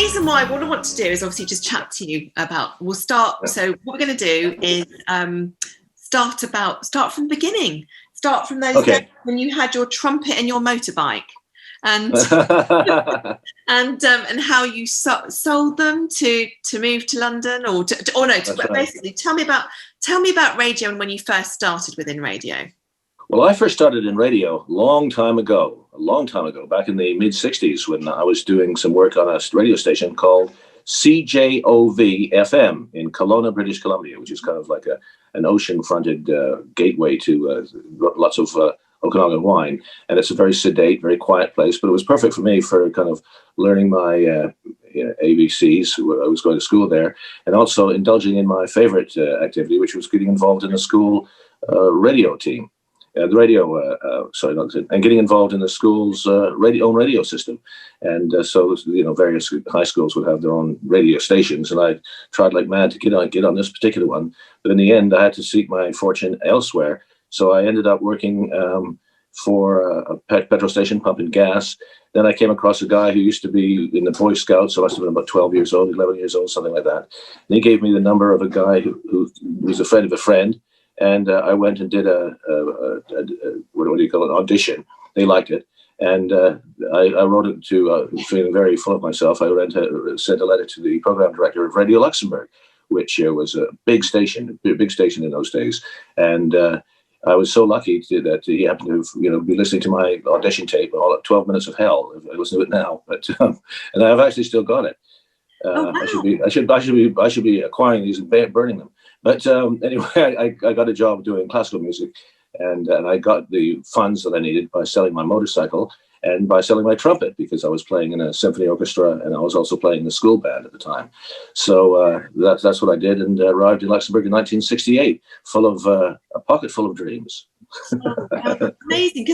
reason why what I want to do is obviously just chat to you about. We'll start. So what we're going to do is start from the beginning. Start from those days when you had your trumpet and your motorbike, and and how you sold them to move to London, basically tell me about radio and when you first started within radio. Well, I first started in radio a long time ago, back in the mid-'60s, when I was doing some work on a radio station called CJOV-FM in Kelowna, British Columbia, which is kind of like an ocean-fronted gateway to lots of Okanagan wine. And it's a very sedate, very quiet place, but it was perfect for me for kind of learning my ABCs. I was going to school there, and also indulging in my favorite activity, which was getting involved in the school radio team. And getting involved in the school's own radio system. And so, various high schools would have their own radio stations. And I tried like mad to get on this particular one. But in the end, I had to seek my fortune elsewhere. So I ended up working for a petrol station pumping gas. Then I came across a guy who used to be in the Boy Scouts. So I must have been about 12 years old, 11 years old, something like that. And he gave me the number of a guy who was a friend of a friend. And I went and did an audition. They liked it. And I wrote it to, feeling very full of myself, I sent a letter to the program director of Radio Luxembourg, which was a big station in those days. And I was so lucky that he happened to be listening to my audition tape, all at 12 Minutes of Hell. I listen to it now, but and I've actually still got it. Wow. I should be acquiring these and burning them. But anyway, I got a job doing classical music, and I got the funds that I needed by selling my motorcycle and by selling my trumpet, because I was playing in a symphony orchestra and I was also playing in the school band at the time. So that's what I did, and arrived in Luxembourg in 1968, full of a pocket full of dreams. Oh, that's amazing!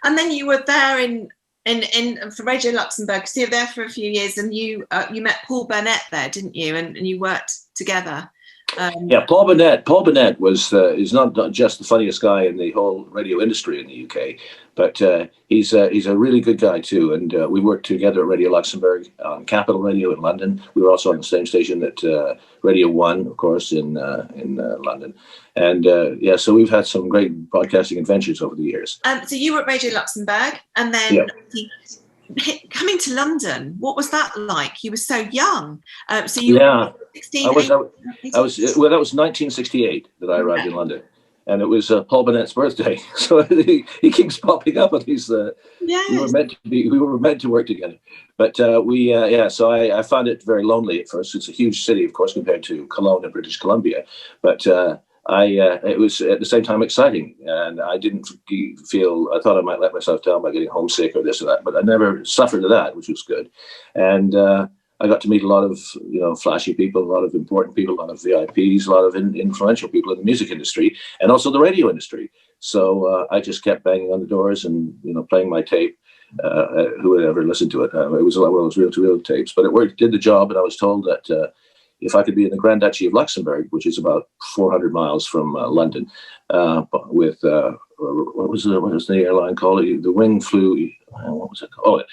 And then you were there for Radio Luxembourg. So you were there for a few years, and you met Paul Burnett there, didn't you? And you worked together. Paul Burnett is not just the funniest guy in the whole radio industry in the UK, but he's a really good guy too. And we worked together at Radio Luxembourg, on Capital Radio in London. We were also on the same station at Radio 1, of course, in London. And so we've had some great broadcasting adventures over the years. So you were at Radio Luxembourg, and then coming to London, what was that like? You were so young. So you were 16. That was 1968 that I arrived in London, and it was Paul Burnett's birthday. So he keeps popping up at these. We were meant to work together, but So I found it very lonely at first. It's a huge city, of course, compared to Kelowna, British Columbia, but. It was at the same time exciting, and I didn't feel. I thought I might let myself down by getting homesick or this or that, but I never suffered of that, which was good. And I got to meet a lot of flashy people, a lot of important people, a lot of VIPs, a lot of influential people in the music industry, and also the radio industry. So I just kept banging on the doors and playing my tape. Who would ever listen to it? It was one of those reel-to-reel tapes, but it worked. Did the job, and I was told that. If I could be in the Grand Duchy of Luxembourg, which is about 400 miles from London, with what was the airline called? The Wing flew. What was it called?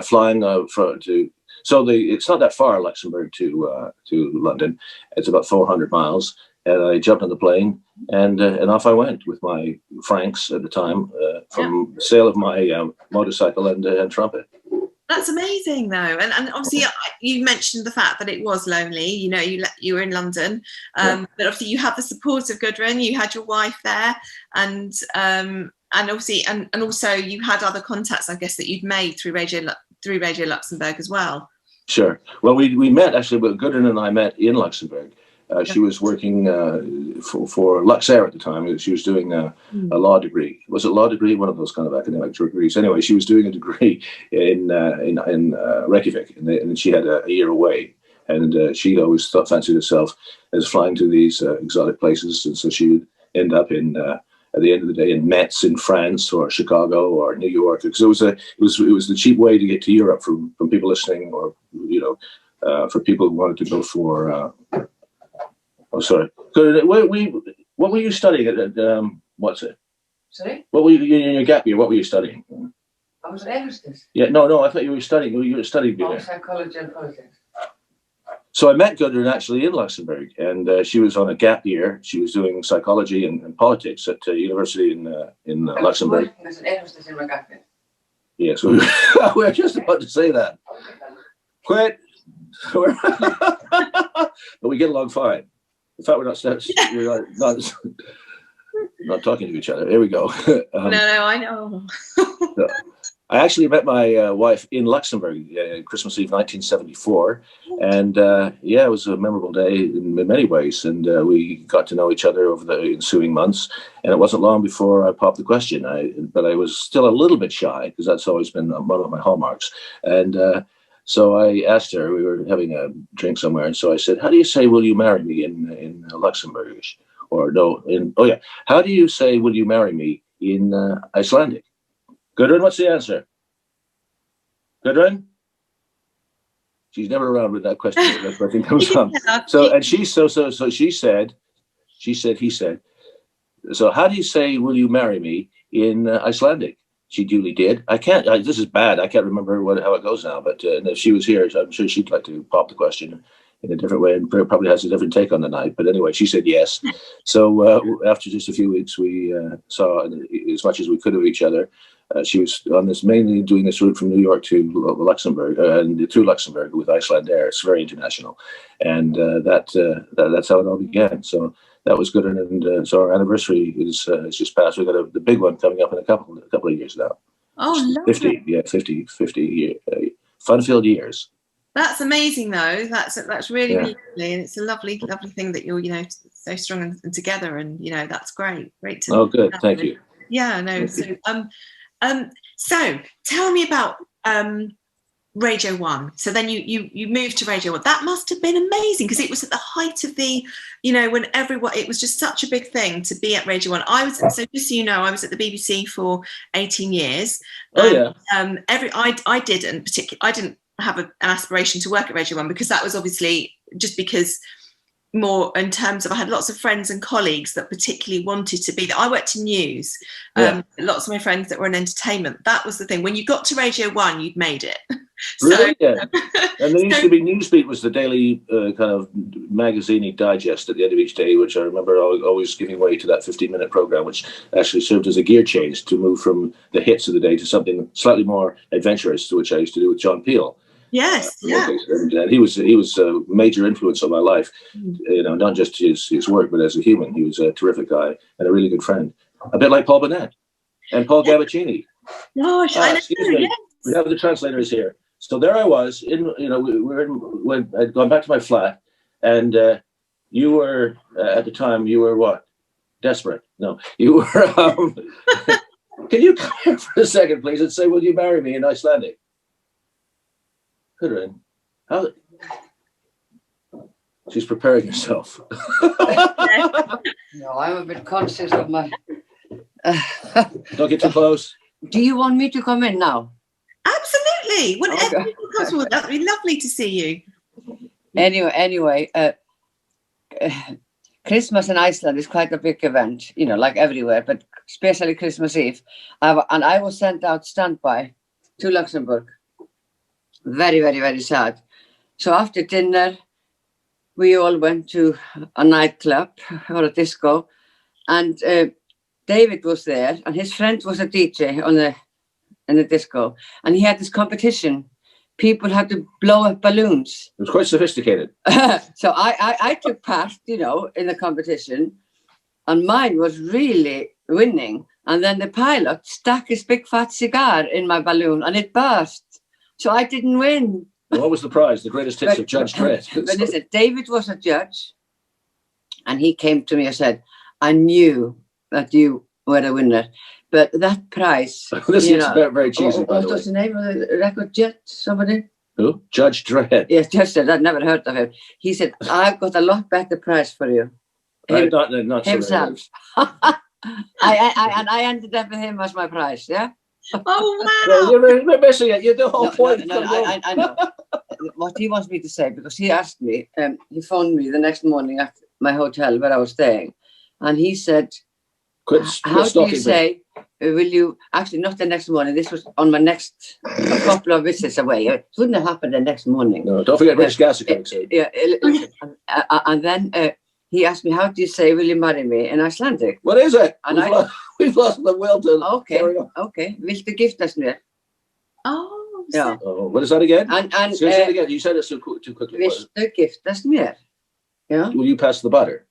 Flying it's not that far, Luxembourg to London. It's about 400 miles, and I jumped on the plane and off I went with my francs at the time from the sale of my motorcycle and trumpet. That's amazing, though, and obviously you mentioned the fact that it was lonely. You were in London, but obviously you had the support of Gudrun. You had your wife there, and obviously, and also you had other contacts, I guess, that you'd made through Radio Luxembourg as well. Sure. Well, we met actually, but Gudrun and I met in Luxembourg. She was working for Luxair at the time. She was doing a law degree. Was it law degree? One of those kind of academic degrees. Anyway, she was doing a degree in Reykjavik, and she had a year away. And she always fancied herself as flying to these exotic places, and so she would end up in at the end of the day in Metz in France or Chicago or New York, because it was the cheap way to get to Europe from people listening, or for people who wanted to go for. What were you studying at? What's it? Sorry. What were you in your gap year? What were you studying? I was an Everston. Yeah, no, I thought you were studying. You were studying there. Psychology and politics. So I met Gudrun actually in Luxembourg, and she was on a gap year. She was doing psychology and politics at university in Luxembourg. As an Everston in my gap year. Yes, we were just about to say that. Quit. But we get along fine. In fact, we're not talking to each other. Here we go. No, I know. I actually met my wife in Luxembourg Christmas Eve 1974, and it was a memorable day in many ways, and we got to know each other over the ensuing months, and it wasn't long before I popped the question, but I was still a little bit shy, because that's always been one of my hallmarks, and so I asked her, we were having a drink somewhere, and so I said, how do you say, will you marry me in Luxembourgish? Or no, how do you say, will you marry me in Icelandic? Gudrun, what's the answer? Gudrun? She's never around with that question. That question comes from. So he said, he said, so how do you say, will you marry me in Icelandic? She duly did. This is bad. I can't remember how it goes now, but if she was here, I'm sure she'd like to pop the question in a different way and probably has a different take on the night. But anyway, she said yes. So after just a few weeks, we saw as much as we could of each other. She was mainly doing this route from New York to Luxembourg and through Luxembourg with Icelandair. It's very international, and that's how it all began. So that was good, and so our anniversary is just passed. We got the big one coming up in a couple of years now. Oh, lovely. 50 year, fun-filled years. That's amazing, though. That's really, really lovely, and it's a lovely thing that you're so strong and together, and that's great. Great to. Oh, good. Thank you. Yeah, no. So so tell me about Radio 1. So then you moved to Radio 1. That must have been amazing, because it was at the height of the, when everyone, it was just such a big thing to be at Radio 1. I was at the BBC for 18 years. Oh yeah. I didn't have an aspiration to work at Radio 1, because that was obviously just because more in terms of I had lots of friends and colleagues that particularly wanted to be there. I worked in news. Lots of my friends that were in entertainment. That was the thing. When you got to Radio 1, you'd made it. Really? Yeah. And there used to be Newsbeat was the daily kind of magazine digest at the end of each day, which I remember always giving way to that 15-minute program, which actually served as a gear change to move from the hits of the day to something slightly more adventurous, which I used to do with John Peel. Yes, yeah. And he was a major influence on my life, not just his work, but as a human. He was a terrific guy and a really good friend. A bit like Paul Burnett and Paul Gabbaccini. Gosh, I know. Excuse me. Yes. We have the translators here. So there I was, when I'd gone back to my flat, and you were, at the time, you were what? Desperate. No, you were, can you come here for a second, please, and say, will you marry me in Icelandic? Gudrun, how? She's preparing herself. No, I'm a bit conscious of my... Don't get too close. Do you want me to come in now? Absolutely. Whenever you're comfortable, that'd be lovely to see you. Anyway, Christmas in Iceland is quite a big event, like everywhere, but especially Christmas Eve. And I was sent out standby to Luxembourg. Very, very, very sad. So after dinner, we all went to a nightclub or a disco, and David was there, and his friend was a DJ in the disco, and he had this competition. People had to blow up balloons. It was quite sophisticated. So I took part, in the competition, and mine was really winning. And then the pilot stuck his big fat cigar in my balloon, and it burst. So I didn't win. What was the prize? The greatest hits of Judge Dredd. But listen, David was a judge, and he came to me and said, I knew that you were a winner, but that prize... This is very cheesy, by the way. What was the name of the record judge? Somebody? Who? Judge Dredd. Yes, Judge Dredd. I'd never heard of him. He said, I've got a lot better prize for you. Not himself. I ended up with him as my prize, yeah? Oh, wow. You're missing it. You're the whole point. No, I know. What he wants me to say, because he asked me, he phoned me the next morning at my hotel where I was staying, and he said, how do you say, will you, actually not the next morning, this was on my next couple of visits away. It wouldn't have happened the next morning. No, don't forget British Gas Account. Yeah, and then he asked me, how do you say, will you marry me in Icelandic? What is it? And we've lost the will to carry on. Okay. Viltu giftast mér? Oh, Yeah. Oh, what is that again? And Say it again. You said it too quickly. Viltu giftast mér? Yeah. Will you pass the butter?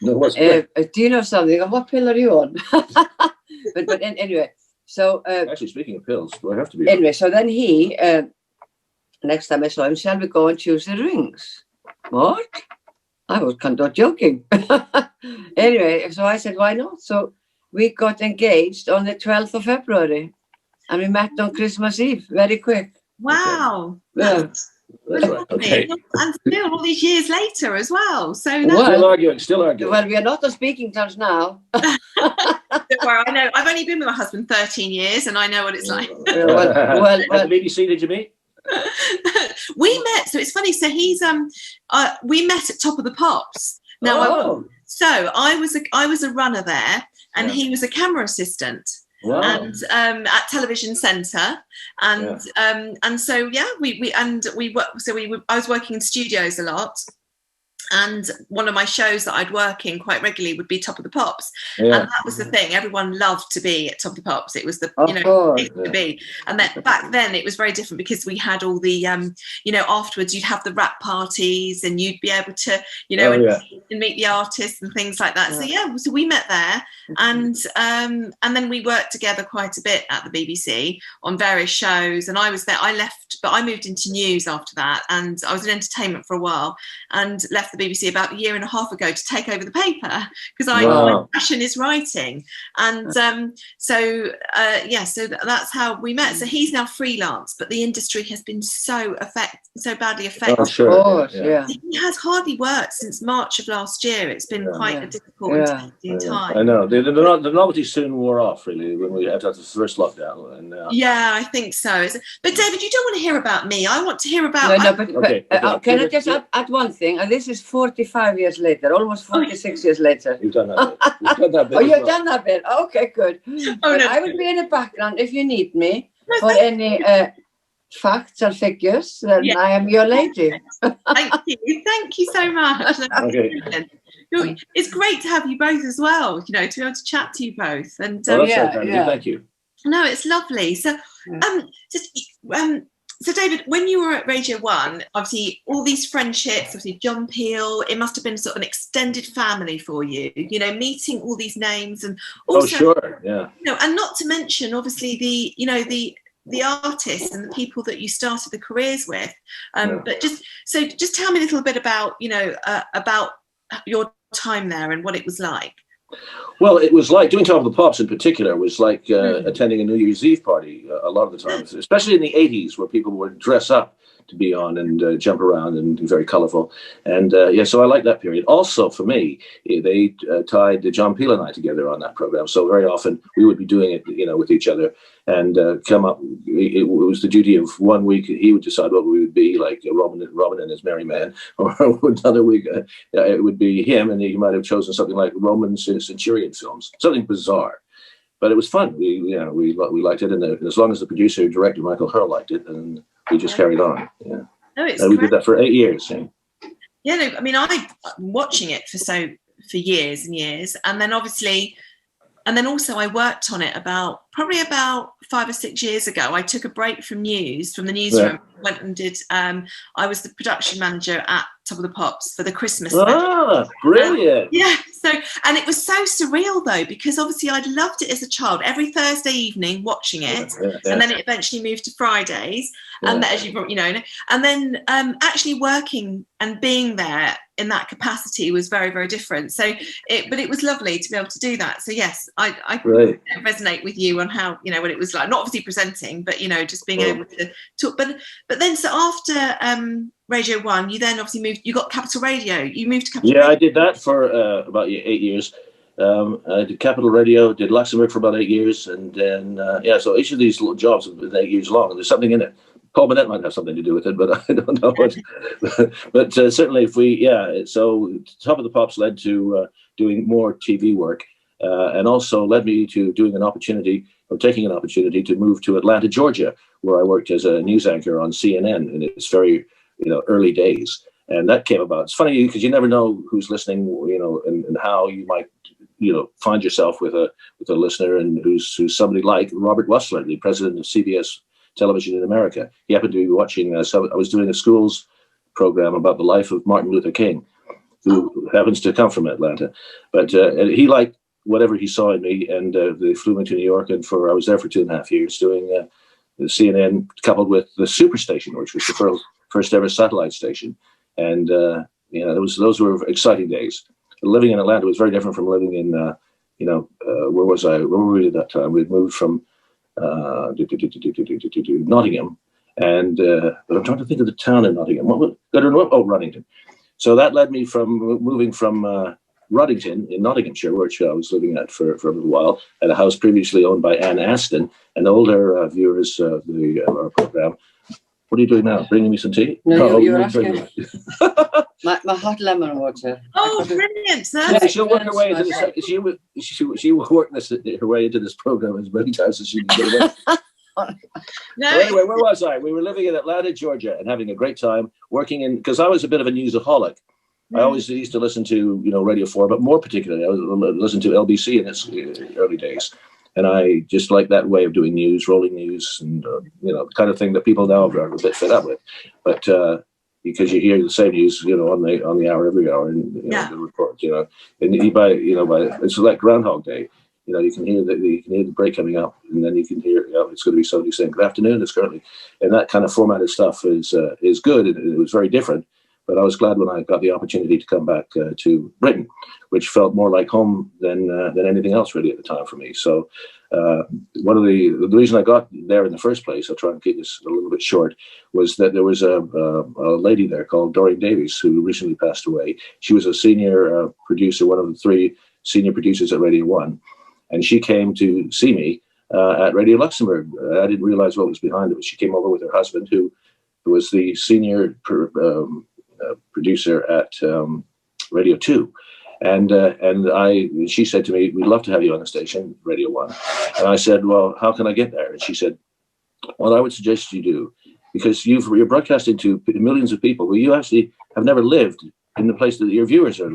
No, do you know something? What pill are you on? but anyway, so actually, speaking of pills, do I have to be? Anyway, so then he next time I saw him, shall we go and choose the rings? What? I was kind of joking. Anyway, so I said, why not? So we got engaged on the 12th of February, and we met on Christmas Eve. Very quick. Wow. Yeah. That's right. Okay. And still all these years later as well. So Still arguing. Well, we are not on speaking terms now. Don't worry, I know. I've only been with my husband 13 years, and I know what it's like. well, at the BBC, did you meet? We met. So it's funny. So he's we met at Top of the Pops. Now, so I was a runner there, and he was a camera assistant. Wow. And at Television Centre, and so I was working in studios a lot, and one of my shows that I'd work in quite regularly would be Top of the Pops, and that was the thing. Everyone loved to be at Top of the Pops. It was the place to be. And then back then it was very different because we had all the afterwards you'd have the rap parties, and you'd be able to and meet the artists and things like that. So we met there, and then we worked together quite a bit at the BBC on various shows. And I was there. I left, but I moved into news after that, and I was in entertainment for a while, and left the BBC about a year and a half ago to take over the paper, because my passion is writing. And so that's how we met. So he's now freelance, but the industry has been so badly affected. Oh, sure. Of course, yeah. He has hardly worked since March of last year. It's been quite a difficult and challenging time. I know. The novelty soon wore off, really, when we had the first lockdown. And yeah, I think so. But David, you don't want to hear about me. I want to hear about. Can I just add one thing? And this is 45 years later, almost 46 years later. You've done that bit. You've done that bit. You've done that bit. Okay, good. I will be in the background if you need me for any facts or figures. Then I am your lady. Thank you so much. Okay. It's great to have you both as well. To be able to chat to you both. And thank you. No, it's lovely. So, so David, when you were at Radio 1, obviously all these friendships, obviously John Peel, it must have been sort of an extended family for you, meeting all these names, and also, and not to mention obviously the artists and the people that you started the careers with. But just tell me a little bit about your time there and what it was like. Well, it was like doing Top of the Pops in particular was like attending a New Year's Eve party a lot of the time, especially in the 80s, where people would dress up to be on and jump around and be very colorful. And so I like that period. Also, for me, they tied John Peel and I together on that program. So very often we would be doing it, with each other, and come up. It was the duty of one week he would decide what we would be, like Robin and his Merry Man, or another week it would be him, and he might have chosen something like Roman Centurion films, something bizarre. But it was fun. We liked it, and as long as the producer director Michael Hurl liked it, and we just carried on. Yeah. No, we did that for 8 years. Yeah, no, I mean, I've been watching it for years and years, and then obviously, and then also I worked on it probably about 5 or 6 years ago. I took a break from the newsroom, went and did. I was the production manager at Top of the Pops for the Christmas special. Brilliant! So, and it was so surreal though, because obviously I'd loved it as a child. Every Thursday evening watching it, and then it eventually moved to Fridays, and as you probably and then actually working and being there in that capacity was very, very different. So, but it was lovely to be able to do that. So yes, I resonate with you on how what it was like. Not obviously presenting, but just being able to talk. But then so after Radio 1, you then obviously moved. You got Capital Radio. You moved to Capital Radio. I did that for about 8 years. I did Capital Radio, did Luxembourg for about 8 years, and then so each of these little jobs have been 8 years long, and there's something in it. Paul Burnett might have something to do with it, but I don't know what. But certainly, if we so Top of the Pops led to doing more TV work, and also led me to taking an opportunity to move to Atlanta, Georgia, where I worked as a news anchor on CNN in its very early days. And that came about. It's funny because you never know who's listening, and how you might find yourself with a listener, and who's somebody like Robert Wussler, the president of CBS Television in America. He happened to be watching. So I was doing a schools program about the life of Martin Luther King, who happens to come from Atlanta, but he liked whatever he saw in me, and they flew me to New York, and I was there for 2.5 years doing the CNN, coupled with the Superstation, which was the first ever satellite station, and those were exciting days. Living in Atlanta was very different from living in where was I? Where were we at that time? We'd moved from Nottingham, and but I'm trying to think of the town in Nottingham. Runnington. So that led me from moving from Ruddington in Nottinghamshire, which I was living at for a little while, at a house previously owned by Anne Aston. And older viewers of our program, what are you doing now? Bringing me some tea? No, you're asking. my hot lemon water. Oh, brilliant! Yeah, she'll work her way into this. She will work her way into this program as many times as she can get away. No. So anyway, where was I? We were living in Atlanta, Georgia, and having a great time working because I was a bit of a newsaholic. I always used to listen to Radio 4, but more particularly, I listened to LBC in its early days, and I just like that way of doing news, rolling news, and the kind of thing that people now are a bit fed up with. But because you hear the same news, on the hour every hour, and the report, and by it's like Groundhog Day. You can hear the break coming up, and then you can hear it's going to be somebody saying good afternoon. It's currently, and that kind of formatted stuff is good. It was very different. But I was glad when I got the opportunity to come back to Britain, which felt more like home than anything else really at the time for me. So one of the reason I got there in the first place, I'll try and keep this a little bit short, was that there was a lady there called Doreen Davies who recently passed away. She was a senior producer, one of the 3 senior producers at Radio 1, and she came to see me at Radio Luxembourg. I didn't realize what was behind it, but she came over with her husband, who was the senior producer at Radio 2, and she said to me, "We'd love to have you on the station, Radio 1." And I said, "Well, how can I get there?" And she said, "Well, I would suggest you do, because you're broadcasting to millions of people, but you actually have never lived in the place that your viewers are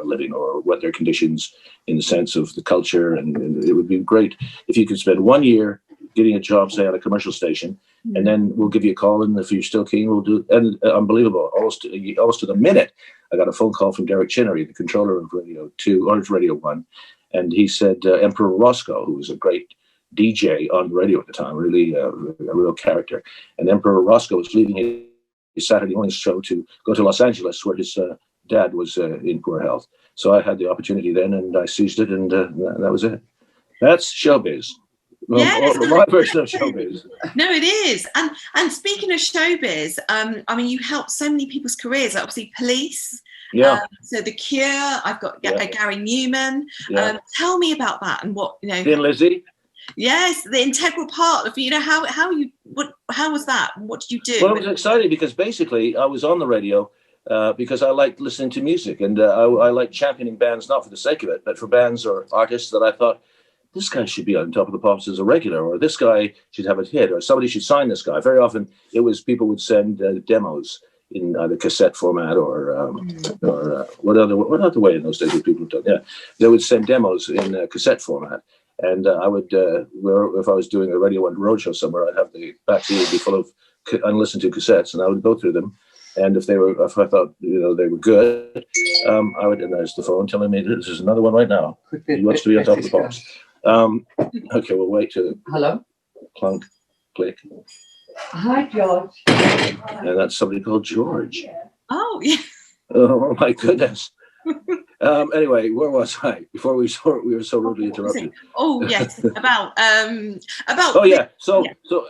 living, or what their conditions in the sense of the culture, and it would be great if you could spend 1 year getting a job, say, at a commercial station, and then we'll give you a call, and if you're still keen, we'll do." And unbelievable, almost to the minute, I got a phone call from Derek Chinnery, the controller of Radio 2 or Radio 1, and he said Emperor Roscoe, who was a great DJ on the radio at the time, really a real character, and Emperor Roscoe was leaving his Saturday morning show to go to Los Angeles, where his dad was in poor health. So I had the opportunity then, and I seized it, and that was it. That's showbiz. Well, yes. My version of showbiz. No, it is. And speaking of showbiz, you helped so many people's careers. Obviously, Police. Yeah. So The Cure. I've got Gary Newman. Yeah. Tell me about that and what Thin Lizzy. Yes, the integral part of how was that? What did you do? Well, it was exciting because basically I was on the radio because I liked listening to music, and I liked championing bands, not for the sake of it, but for bands or artists that I thought, this guy should be on Top of the Pops as a regular, or this guy should have a hit, or somebody should sign this guy. Very often it was people would send demos in either cassette format or what other way in those days would people have done? Yeah, they would send demos in cassette format. And I would, if I was doing a Radio 1 roadshow somewhere, I'd have the back seat would be full of unlistened to cassettes, and I would go through them. And if I thought they were good, I would. And there's the phone telling me this is another one right now. He wants to be on Top of the Pops. Okay, we'll wait to hello, clunk, click. Hi, George. And that's somebody called George. Oh yeah. Oh my goodness. Anyway, where was I before we were so rudely interrupted? Oh yes, about. Oh yeah, so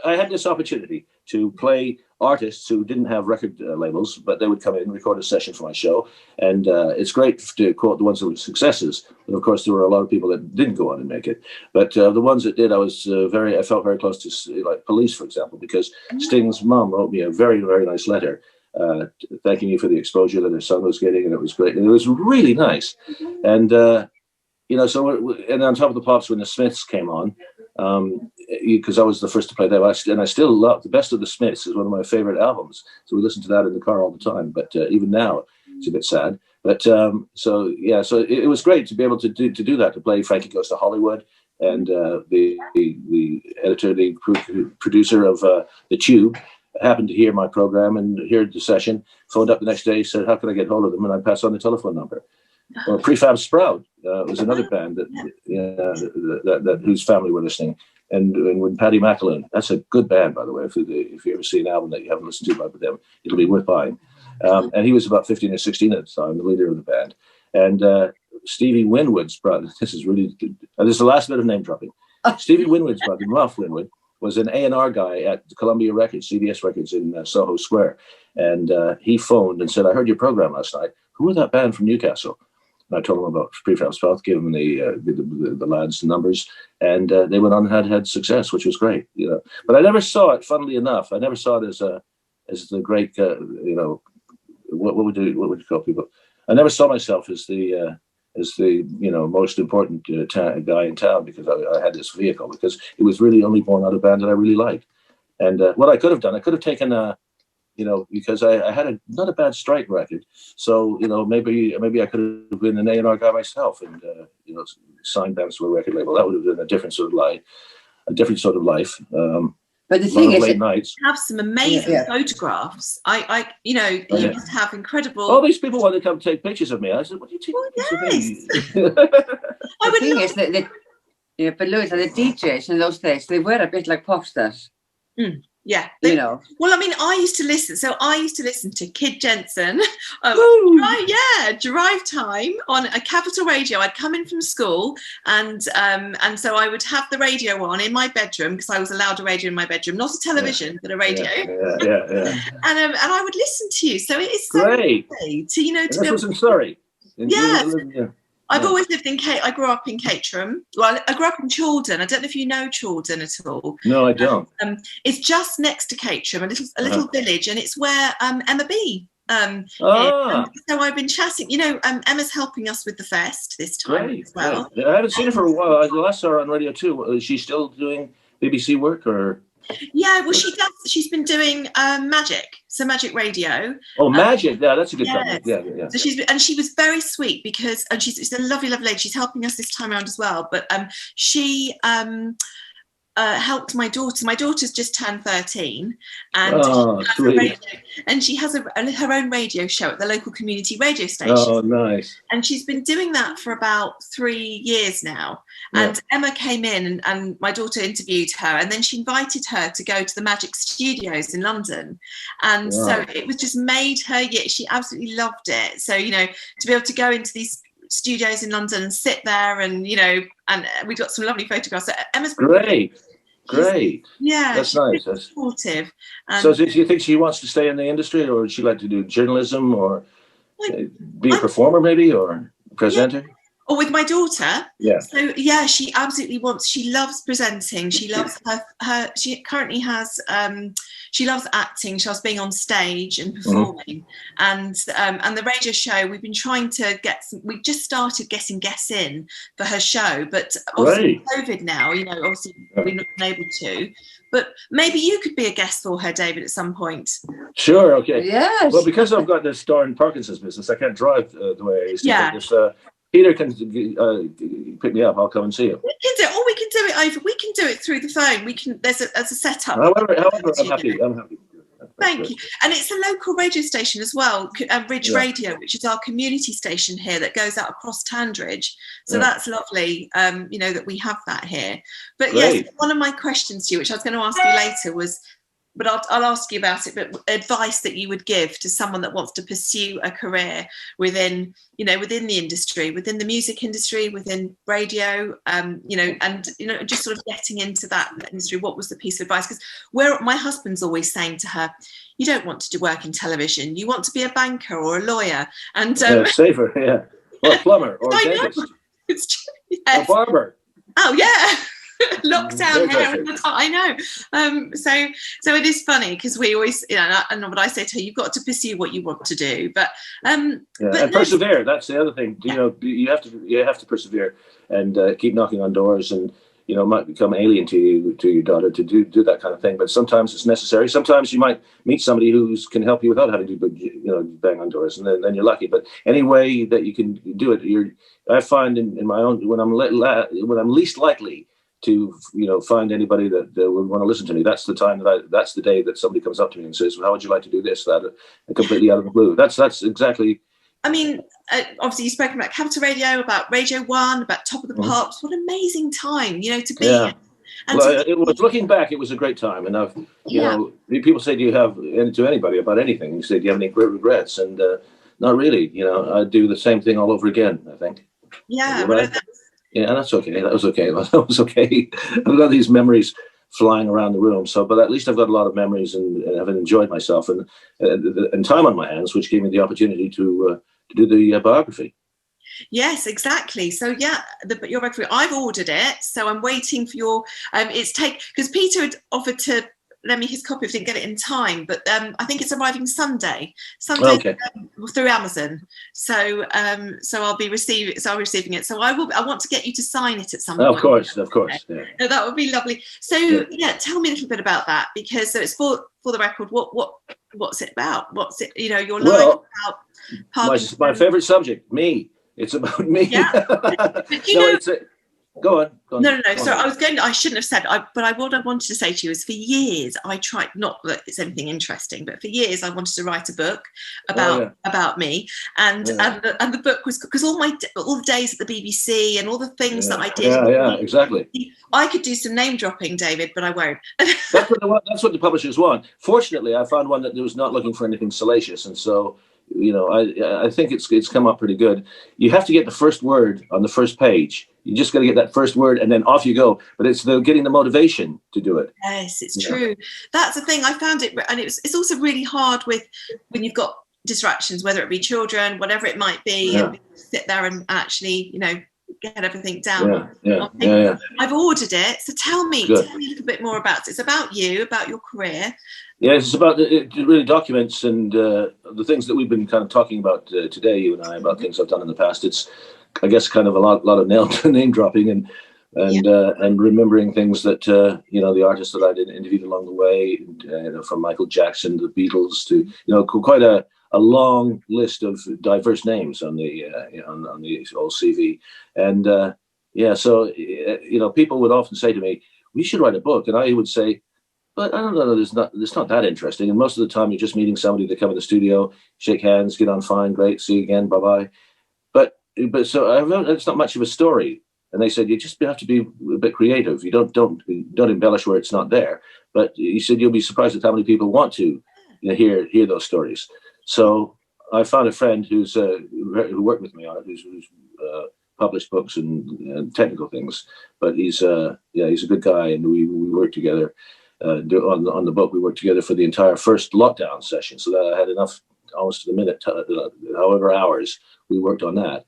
I had this opportunity to play artists who didn't have record labels, but they would come in and record a session for my show, and it's great to quote the ones that were successes. And of course, there were a lot of people that didn't go on and make it, but the ones that did, I felt very close to, like Police, for example, because Sting's mom wrote me a very, very nice letter thanking me for the exposure that her son was getting, and it was great, and it was really nice. And and on Top of the Pops when the Smiths came on, because I was the first to play them, and I still love The Best of the Smiths is one of my favorite albums. So we listen to that in the car all the time. But even now, it's a bit sad. But so it was great to be able to do that, to play Frankie Goes to Hollywood, and the editor, the producer of The Tube happened to hear my program and heard the session, phoned up the next day, said, how can I get hold of them? And I passed on the telephone number. Or Prefab Sprout was another band that whose family were listening. And with Paddy McAloon, that's a good band, by the way. If you ever see an album that you haven't listened to by them, it'll be worth buying. And he was about 15 or 16 at the time, the leader of the band. And Stevie Winwood's brother, this is the last bit of name dropping. Stevie Winwood's brother, Ralph Winwood, was an A&R guy at Columbia Records, CBS Records in Soho Square. And he phoned and said, I heard your program last night. Who were that band from Newcastle? And I told him about Prefab Sprout, gave him the lads' numbers, and they went on and had success, which was great, But I never saw it, funnily enough, I never saw it as the great, what would you call people? I never saw myself as the most important guy in town, because I had this vehicle, because it was really only born out of a band that I really liked. And what I could have done, I could have taken because I had not a bad strike record. So, maybe I could have been an A&R guy myself and, signed bands to a record label. That would have been a different sort of life. But the thing is, you have some amazing photographs. You must have incredible. All these people want to come take pictures of me. I said, what do you take pictures of me? The thing is that, but Louise, the DJs in those days, they were a bit like pop stars. Mm. Yeah, Well, I mean, I used to listen to Kid Jensen, drive time on a Capital Radio. I'd come in from school, and so I would have the radio on in my bedroom, because I was allowed a radio in my bedroom, not a television, but a radio. Yeah. And I would listen to you. So it is so great lovely to this was in Surrey. I've always lived in I grew up in Caterham. Well, I grew up in Chaldon. I don't know if you know Chaldon at all. No, I don't. It's just next to Caterham, a little village, and it's where Emma B. So I've been chatting. Emma's helping us with the fest this time as well. Great. I haven't seen her for a while. I last saw her on radio too. Is she still doing BBC work or? Yeah, well, she does. She's been doing Magic Radio. Oh, Magic! Yeah, that's a good topic. Yeah. So she was very sweet, because she's a lovely lady. She's helping us this time around as well. But she helped my daughter. My daughter's just turned 13, and she has her own radio show at the local community radio station. Oh, nice. And she's been doing that for about 3 years now. And Emma came in, and my daughter interviewed her, and then she invited her to go to the Magic Studios in London. And so it was just made her, she absolutely loved it. So, to be able to go into these studios in London and sit there, and and we got some lovely photographs. So Emma's great. Yeah, that's nice. That's supportive. So do you think she wants to stay in the industry, or would she like to do journalism, or be a performer maybe, or presenter? Or with my daughter. Yeah. So she absolutely wants. She loves presenting. She loves her. She currently has. She loves acting. She loves being on stage and performing. And the radio show, we've been trying to get. We just started getting guests in for her show, but obviously COVID now. Obviously we've not been able to. But maybe you could be a guest for her, David, at some point. Sure. Okay. Yes. Well, because I've got this darn Parkinson's business, I can't drive the way I used to. Peter can pick me up. I'll come and see you. We can do it over. We can do it through the phone. We can. There's a setup. However, I'm happy. Thank you. And it's a local radio station as well, Ridge Radio, which is our community station here that goes out across Tandridge. So that's lovely. That we have that here. But yes, one of my questions to you, which I was going to ask you later, was. But I'll ask you about it. But advice that you would give to someone that wants to pursue a career within the industry, within the music industry, within radio, just sort of getting into that industry. What was the piece of advice? Because my husband's always saying to her, "You don't want to work in television. You want to be a banker or a lawyer." And safer, or a plumber, or a dentist, it's true. Yes. a barber. Oh yeah. lockdown hair at the time. I know. So it is funny because we always, and what I say to her, you've got to pursue what you want to do, but and persevere. That's the other thing. You have to persevere and keep knocking on doors, and it might become alien to your daughter to do that kind of thing. But sometimes it's necessary. Sometimes you might meet somebody who can help you without having to bang on doors, and then you're lucky. But any way that you can do it, I find in my own when I'm least likely to find anybody that would want to listen to me. That's the time that's the day that somebody comes up to me and says, well, "How would you like to do this?" That completely out of the blue. That's exactly. I mean, obviously you've spoken about Capital Radio, about Radio 1, about Top of the Pops. What an amazing time, to be in. And looking back, it was a great time. And I've, people say, do you have to anybody about anything? You say, do you have any great regrets? And not really. I'd do the same thing all over again, I think. Yeah. That's okay. That was okay. That was okay. I've got these memories flying around the room. But at least I've got a lot of memories and I've enjoyed myself and time on my hands, which gave me the opportunity to do the biography. Yes, exactly. So your biography, I've ordered it. So I'm waiting for your, because Peter had offered to lend me his copy if I didn't get it in time, but I think it's arriving Sunday okay. Through Amazon. So I'll be receiving it. So I want to get you to sign it at some point. Of course. Yeah. No, that would be lovely. So tell me a little bit about that, because it's for the record. What's it about? What's it? Your life about Parkinsons. My favorite subject, me. It's about me. Yeah. Go on. No. So I shouldn't have said, but what I wanted to say to you is, for years I tried, not that it's anything interesting, but for years I wanted to write a book about me, and the book was, because all the days at the BBC and all the things that I did. Yeah, exactly. I could do some name dropping, David, but I won't. That's what the publishers want. Fortunately, I found one that was not looking for anything salacious, and so. I think it's come up pretty good. You have to get the first word on the first page. You just got to get that first word, and then off you go. But it's getting the motivation to do it. Yes, it's true. That's the thing. I found it, and it's also really hard when you've got distractions, whether it be children, whatever it might be, and sit there and actually, get everything down. Yeah. I've ordered it, so tell me a little bit more about it. It's about you, about your career. Yes, it's about it really documents and the things that we've been kind of talking about today, you and I, about things I've done in the past. It's, I guess, kind of a lot of name dropping and remembering things that the artists that I did interviewed along the way, from Michael Jackson, the Beatles, to quite a long list of diverse names on the old CV, and so people would often say to me, "We should write a book," and I would say, but I don't know. It's not that interesting. And most of the time, you're just meeting somebody. They come in the studio, shake hands, get on fine, great, see you again, bye bye. But so it's not much of a story. And they said you just have to be a bit creative. You don't embellish where it's not there. But you said you'll be surprised at how many people want to hear those stories. So I found a friend who worked with me on it, who's published books and technical things. But he's a good guy, and we worked together. On the book, we worked together for the entire first lockdown session, so that I had enough, almost to the minute, however hours we worked on that.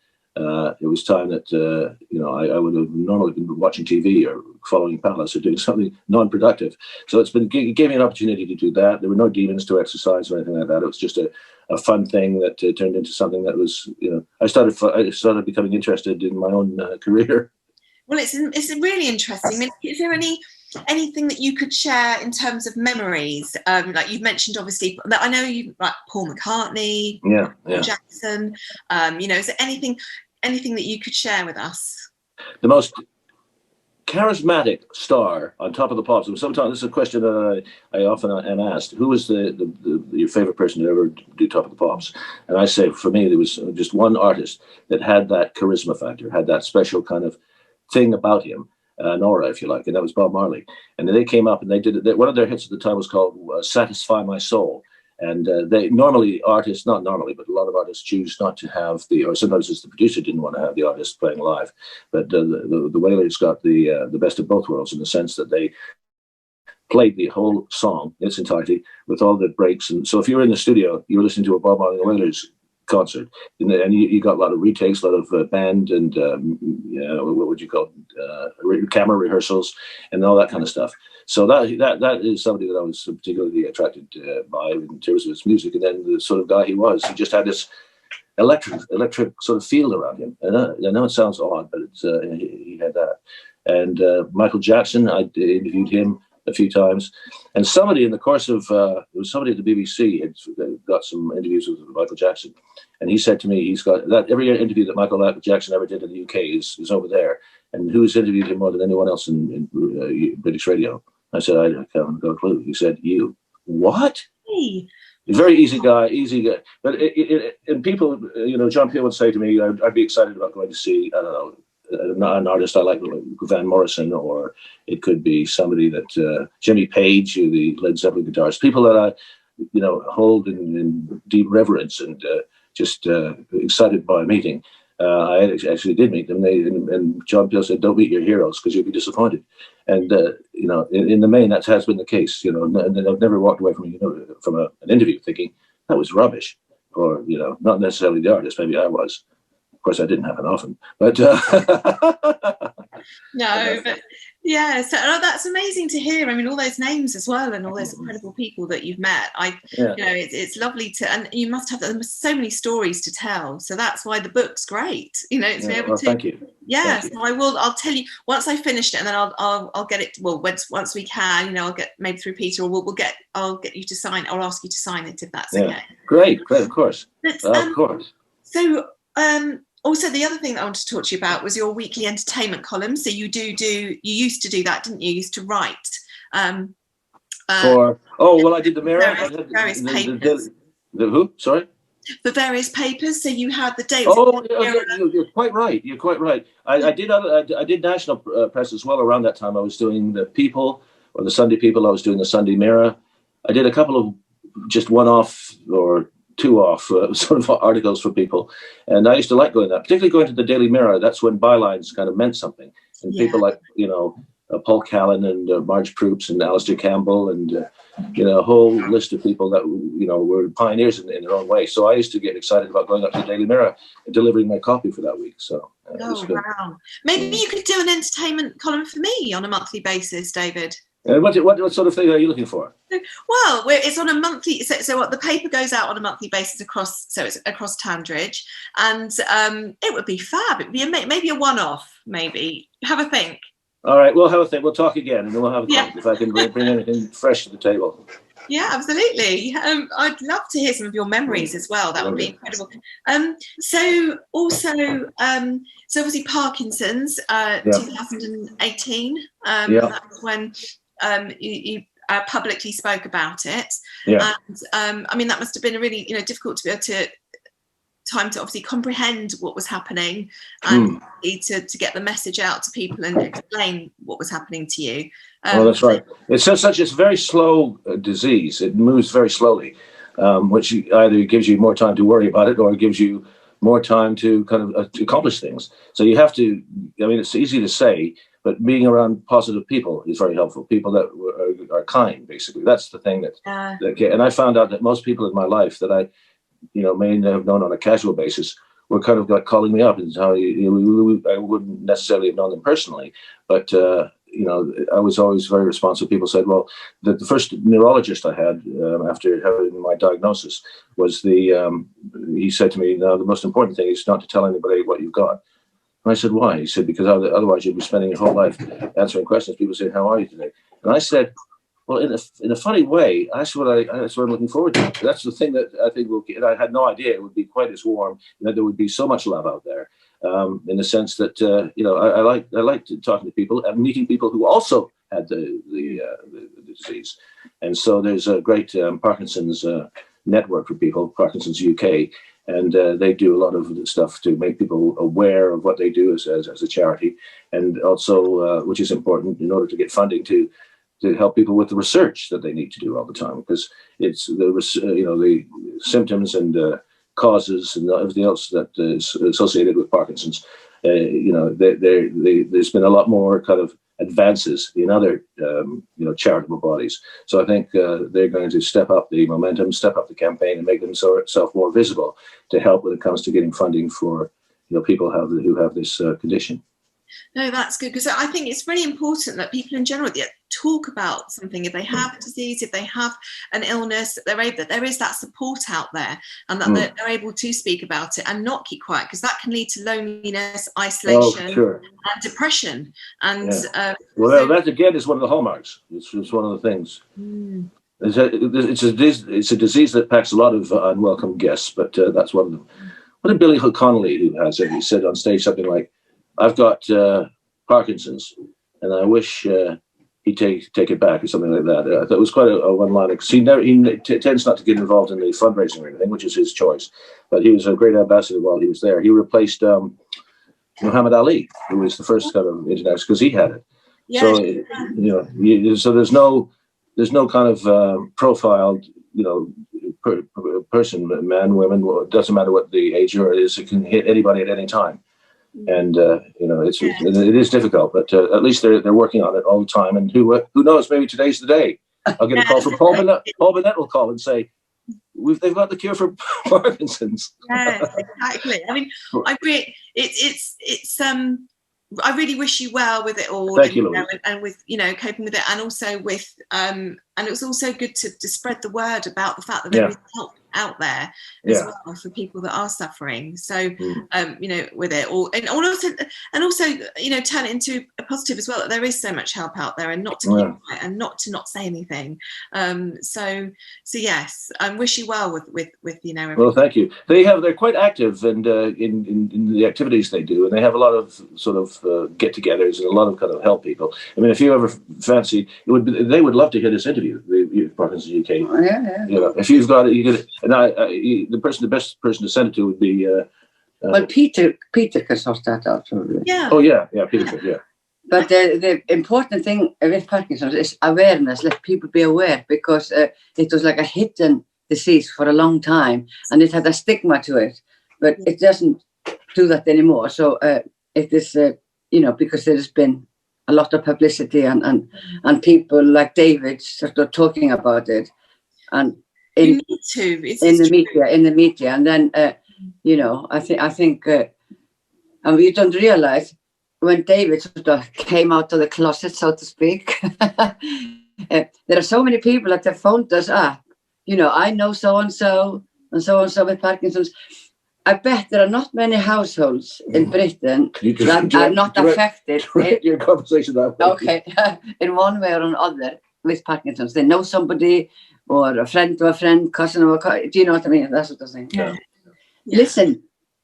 It was time that I would have normally been watching TV or following Palace or doing something non-productive. So it gave me an opportunity to do that. There were no demons to exercise or anything like that. It was just a fun thing that turned into something that was, I started becoming interested in my own career. Well, it's really interesting. I mean, is there anything that you could share in terms of memories? Like you've mentioned, obviously, that I know you like Paul McCartney, Paul Jackson. Is there anything that you could share with us? The most charismatic star on Top of the Pops. Sometimes this is a question that I often am asked: who was your favorite person to ever do Top of the Pops? And I say, for me, there was just one artist that had that charisma factor, had that special kind of thing about him. An aura, if you like, and that was Bob Marley. And they came up and they did it. One of their hits at the time was called "Satisfy My Soul." And they artists, not normally, but a lot of artists choose not to have or sometimes it's the producer didn't want to have the artist playing live. But the Wailers got the best of both worlds in the sense that they played the whole song in its entirety with all the breaks. And so if you were in the studio, you were listening to a Bob Marley and the Wailers concert, and you got a lot of retakes, a lot of band and what would you call it, camera rehearsals and all that kind of stuff. So that is somebody that I was particularly attracted by in terms of his music. And then the sort of guy he was, he just had this electric sort of field around him. And I know it sounds odd, but it's he had that. And Michael Jackson, I interviewed him a few times, and somebody in the course of it was somebody at the BBC had got some interviews with Michael Jackson, and he said to me, he's got that every interview that Michael Jackson ever did in the UK is over there, and who's interviewed him more than anyone else in British radio? I said, I haven't got a clue. He said, you. What? Hey. Very easy guy. But and people, John Peel would say to me, I'd be excited about going to see, I don't know, an artist I like Van Morrison, or it could be somebody that Jimmy Page, the Led Zeppelin guitarist, people that I, hold in deep reverence and just excited by meeting. I actually did meet them. And John Peel said, "Don't meet your heroes because you'll be disappointed." And in the main, that has been the case. And I've never walked away from an interview thinking that was rubbish, or not necessarily the artist. Maybe I was. Of course, I didn't happen often, but no, but yeah. So that's amazing to hear. I mean, all those names as well, and all those incredible people that you've met. It's lovely to, and you must have so many stories to tell. So that's why the book's great. It's be able to. Thank you. Yeah, thank you. So I'll tell you once I finished it, and then I'll get it. Well, once we can, I'll get maybe through Peter, or I'll get you to sign. I'll ask you to sign it if that's okay. Great, of course. Of course. So, also, the other thing that I wanted to talk to you about was your weekly entertainment column. So you used to do that, didn't you? You used to write. I did the Mirror. Various papers. The who? Sorry? For various papers. So you had the dates. You're quite right. You're quite right. I did national press as well around that time. I was doing the People, or the Sunday People. I was doing the Sunday Mirror. I did a couple of just one-off or two-off sort of articles for people, and I used to like going that, particularly going to the Daily Mirror. That's when bylines kind of meant something, and people like Paul Callan and Marge Proops and Alistair Campbell and a whole list of people that were pioneers in their own way. So I used to get excited about going up to the Daily Mirror and delivering my copy for that week. So wow, maybe you could do an entertainment column for me on a monthly basis, David. What sort of thing are you looking for? Well, it's on a monthly. So what the paper goes out on a monthly basis across Tandridge, and it would be fab. It'd be maybe a one-off. Maybe have a think. All right, we'll have a think. We'll talk again, and then we'll have a think if I can bring anything fresh to the table. Yeah, absolutely. I'd love to hear some of your memories as well. That would be incredible. So obviously Parkinson's, 2018. That's when you publicly spoke about it. Yeah. And I mean, that must have been a really difficult to be able to time to obviously comprehend what was happening and to get the message out to people and explain what was happening to you. That's right. It's such a very slow disease. It moves very slowly, which either gives you more time to worry about it or gives you more time to kind of to accomplish things. So you have to, I mean, it's easy to say, but being around positive people is very helpful. People that are kind, basically. That's the thing that and I found out that most people in my life that I may have known on a casual basis were kind of like calling me up and how I wouldn't necessarily have known them personally, but I was always very responsive. People said, well, the first neurologist I had after having my diagnosis was he said to me, no, the most important thing is not to tell anybody what you've got. And I said, why? He said, because otherwise you'll be spending your whole life answering questions. People say, how are you today? And I said, well, in a funny way, that's what I'm looking forward to. That's the thing that I think I had no idea it would be quite as warm, and that there would be so much love out there. In the sense that I like talking to people and meeting people who also had the disease, and so there's a great Parkinson's network for people, Parkinson's UK, and they do a lot of stuff to make people aware of what they do as a charity, and also which is important in order to get funding to help people with the research that they need to do all the time, because it's the symptoms and causes and everything else that is associated with Parkinson's. There's been a lot more kind of advances in other, charitable bodies. So I think they're going to step up the momentum, step up the campaign, and make themselves more visible to help when it comes to getting funding for, people who have this condition. No, that's good, because I think it's really important that people in general talk about something. If they have a disease, if they have an illness, that there is that support out there, and that they're able to speak about it and not keep quiet, because that can lead to loneliness, isolation, and depression. And that again is one of the hallmarks. It's one of the things. It's a disease that packs a lot of unwelcome guests, but that's one of them. What did Billy Connolly, who has it, he said on stage something like, "I've got Parkinson's, and I wish he'd take it back," or something like that. I thought it was quite a one-liner, because he tends not to get involved in the fundraising or anything, which is his choice. But he was a great ambassador while he was there. He replaced Muhammad Ali, who was the first kind of international, because he had it. So there's no kind of profiled, person, man, women, it doesn't matter what the age or it is, it can hit anybody at any time. And it is difficult, but at least they're working on it all the time. And who knows? Maybe today's the day. I'll get a call from Paul Burnett. Paul Burnett will call and say, "They've got the cure for Parkinson's." Yes, exactly. I mean, I really wish you well with it all. Thank you, Louise. And with coping with it, and also with and it was also good to spread the word about the fact that there is help out there as well for people that are suffering. So with it all, and also turn it into a positive as well, that there is so much help out there, and not to keep quiet, and not to not say anything. So yes, I wish you well with everything. Well, thank you. They're quite active and in the activities they do, and they have a lot of sort of get-togethers and a lot of kind of help people. I mean, if you ever fancy, they would love to hear this interview, the Parkinson's UK. If you've got it, you could. And the best person to send it to would be. Well, Peter can sort that out. Probably. Yeah. Oh yeah, Peter could, yeah. But the important thing with Parkinson's is awareness. Let people be aware, because it was like a hidden disease for a long time, and it had a stigma to it. But it doesn't do that anymore. So it is, because there has been a lot of publicity and people like David sort of talking about it, and. In the media, and then I think and we don't realize when David sort of came out of the closet, so to speak. There are so many people that have phoned us up. I know so and so with Parkinson's. I bet there are not many households in Britain that are not affected. Your conversation that way. Okay, in one way or another with Parkinson's, they know somebody. Or a friend to a friend, cousin of a cousin. Do you know what I mean? That sort of thing. Yeah. Listen,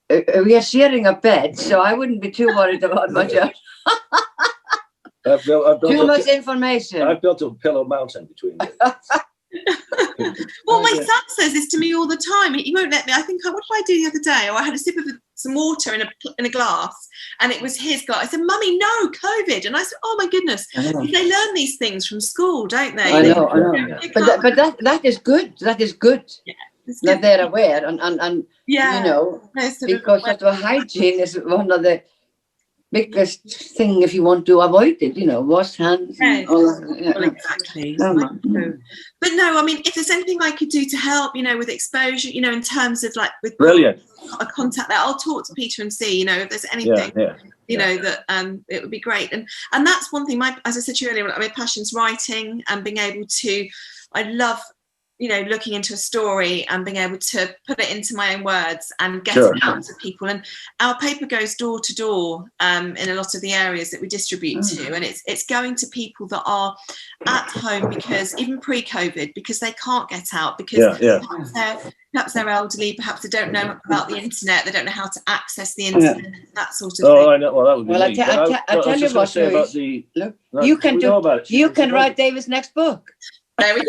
we are sharing a bed, so I wouldn't be too worried about much. Too much information. I've built a pillow mountain between you. What my son says is to me all the time. He won't let me. I think, what did I do the other day? I had a sip of some water in a glass, and it was his glass. I said, "Mummy, no, COVID." And I said, "Oh my goodness." They learn these things from school, don't they? I know. But that is good. That is good. Yeah, that they're aware and because sort of hygiene is one of the biggest thing if you want to avoid it, wash hands. Yes. Well, exactly. But no, I mean, if there's anything I could do to help, with exposure, in terms of like with brilliant a contact there, I'll talk to Peter and see, if there's anything, that it would be great. And that's one thing. As I said to you earlier, my passion's writing and being able to. I love. Looking into a story and being able to put it into my own words and get it out to people. And our paper goes door to door in a lot of the areas that we distribute to, and it's going to people that are at home, because even pre-COVID, because they can't get out, because perhaps they're elderly, perhaps they don't know about the internet, they don't know how to access the internet, that sort of thing. Oh, I know. Well, that would be I tell you what, Louise, you can write David's next book. There we go.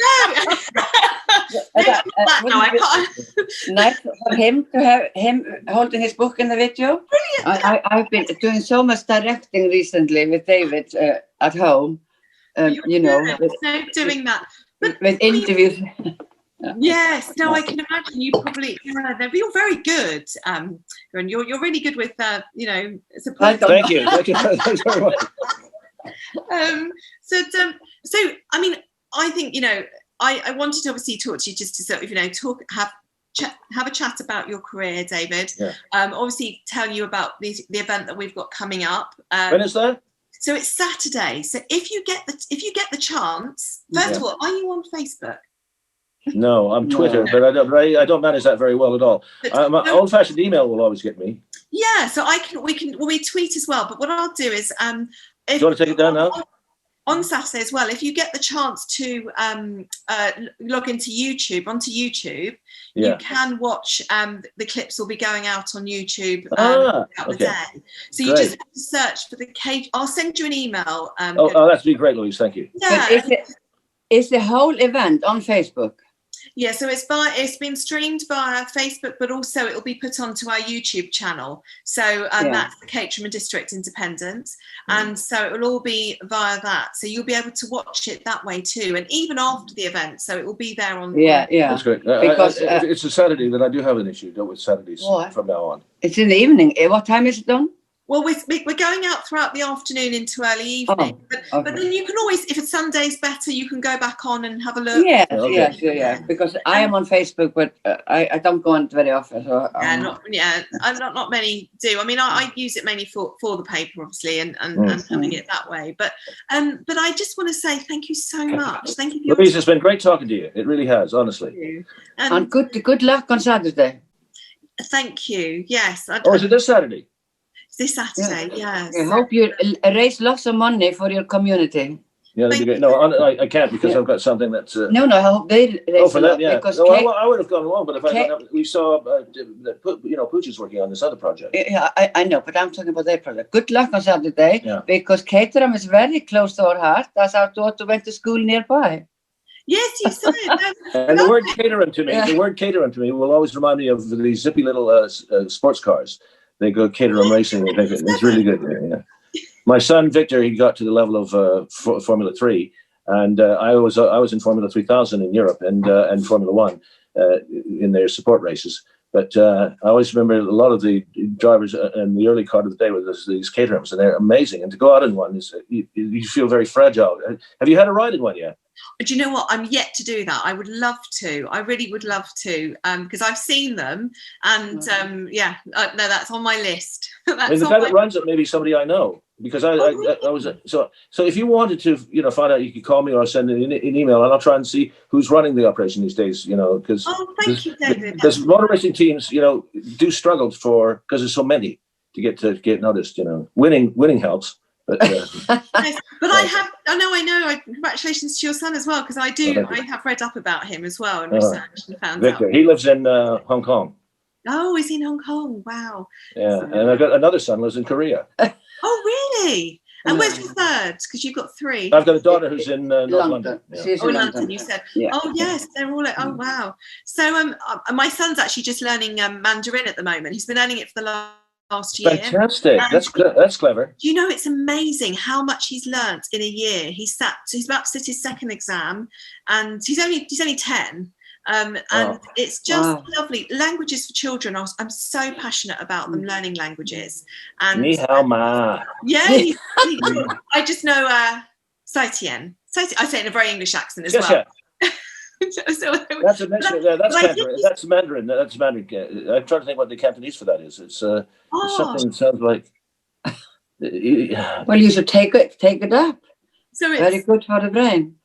Nice for him to have him holding his book in the video. Brilliant. I've been doing so much directing recently with David at home. Doing that. But with interviews. Yes, no, I can imagine you probably. You're very good, and you're really good with support. Thank you. Thanks very much. So I mean, I think, you know, I wanted to obviously talk to you just to sort of, you know, have a chat about your career, David. Yeah. Obviously tell you about the event that we've got coming up. When is that? So it's Saturday. So if you get the chance, first of all, are you on Facebook? No, I'm Twitter, but I don't manage that very well at all. My old-fashioned email will always get me. Yeah, so we tweet as well. But what I'll do is, do you want to take it down now? On Saturday as well, if you get the chance to log onto YouTube, you can watch. The clips will be going out on YouTube throughout the day. So you just have to search for the cage. I'll send you an email. That'd be great, Louise. Thank you. Yeah. Is the whole event on Facebook? Yeah, so it's been streamed via Facebook, but also it will be put onto our YouTube channel. So that's the Caterham District Independent, and so it will all be via that. So you'll be able to watch it that way too, and even after the event. So it will be there on. Yeah. That's great. Because it's a Saturday, but I do have an issue with Saturdays from now on. It's in the evening. What time is it done? Well, we're going out throughout the afternoon into early evening, but then you can always, if it's Sunday's better, you can go back on and have a look. Yeah. Because I am on Facebook, but I don't go on it very often. So, not many do. I mean, I use it mainly for the paper, obviously, and having it that way. But I just want to say thank you so much. Thank you, Louise. It's been great talking to you. It really has, honestly. And good luck on Saturday. Thank you. Yes. Is it this Saturday? This Saturday, yes. I hope you raise lots of money for your community. Yeah, that'd be great. No, I can't because I've got something that's. No, I hope they raise for that, because I would have gone along, but if we saw that Poochie's working on this other project. Yeah, I know, but I'm talking about their project. Good luck on Saturday, because Caterham is very close to our heart. That's our daughter went to school nearby. Yes, you said. And the word Caterham to me, will always remind me of these zippy little sports cars. They go Caterham racing. It's really good. Yeah. My son Victor, he got to the level of Formula 3, and I was in Formula 3000 in Europe and Formula 1 in their support races. But I always remember a lot of the drivers in the early part of the day with these Caterhams, and they're amazing. And to go out in one is you feel very fragile. Have you had a ride in one yet? Do you know what? I'm yet to do that. I would love to. I really would love to, because I've seen them, and no, that's on my list. The guy that runs it may be somebody I know, because I was so if you wanted to find out, you could call me or send an email, and I'll try and see who's running the operation these days. Because thank you, David. Because motor racing teams do struggle because there's so many to get noticed. Winning helps. But, yes. But I know. Congratulations to your son as well, because I have read up about him as well and researched and found Victor, out. He lives in Hong Kong. Oh, he's in Hong Kong. Wow. Yeah, and I've got another son lives in Korea. Oh, really? And where's your third? Because you've got three. I've got a daughter who's in North London. Yeah. She's in London. You said. Yeah. Oh, yes, they're all. Oh, wow. So, my son's actually just learning Mandarin at the moment. He's been learning it for the last year. Fantastic. That's clever. You know, it's amazing how much he's learnt in a year. He's about to sit his second exam, and he's only 10. And it's just lovely. Languages for children. I'm so passionate about them learning languages. And Ni hao ma. Yeah, I just know Sai Tian. I say it in a very English accent as well. Yeah. That's Mandarin. That's Mandarin. I'm trying to think what the Cantonese for that is. It's something that sounds like. Well, you should take it up. So it's very good for the brain.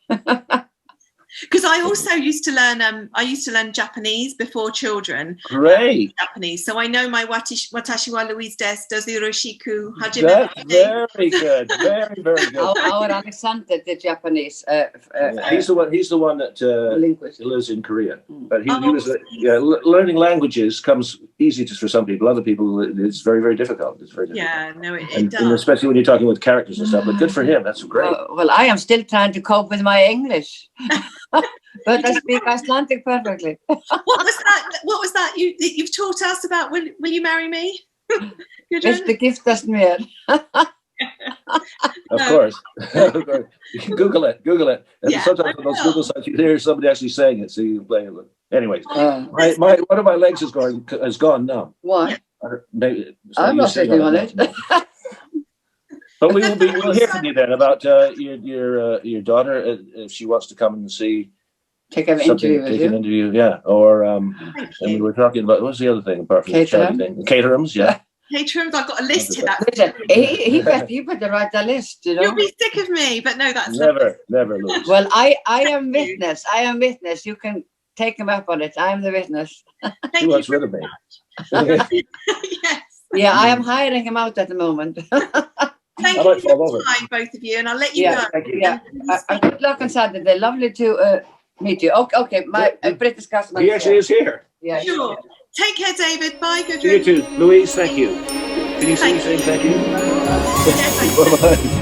Because I also used to learn Japanese before children. Great. Japanese. So I know my watashi wa Louise desu yoroshiku hajime. That's very good. Very, very good. Our Alexander did Japanese. He's the one that lives in Korea. But he was learning languages comes easy for some people. Other people, it's very, very difficult. It's very difficult. Yeah, no, it does. And especially when you're talking with characters and stuff. But good for him. That's great. Well, I am still trying to cope with my English. But I speak Icelandic perfectly. What was that? You've taught us about? Will you marry me? Viltu giftast mér? Of course. You can Google it. And sometimes on those Google sites you hear somebody actually saying it, so you can play it. Anyways, one of my legs has gone now. Why? Maybe, I'm not sitting on it. But we'll hear from you then about your daughter if she wants to come and see. Take an interview. Yeah. Or and we were talking about what's the other thing apart from Caterham? the thing? Caterhams, yeah. Caterhams, I've got a list here. He better write the list. You know? You'll be sick of me, but no, that's never, Louise. Well, I am witness. I am witness. You can take him up on it. I am the witness. He wants rid of me. Yes. Yeah, I am hiring him out at the moment. Thank you for your time, both of you, and I'll let you go. Yeah. Good luck on Saturday. Lovely to meet you. Okay. My British customer. He actually is here. Yeah. Sure. Take care, David. Bye, Gudrun. You too, Louise. Thank you. Can you see me saying thank you? Yes, Bye bye.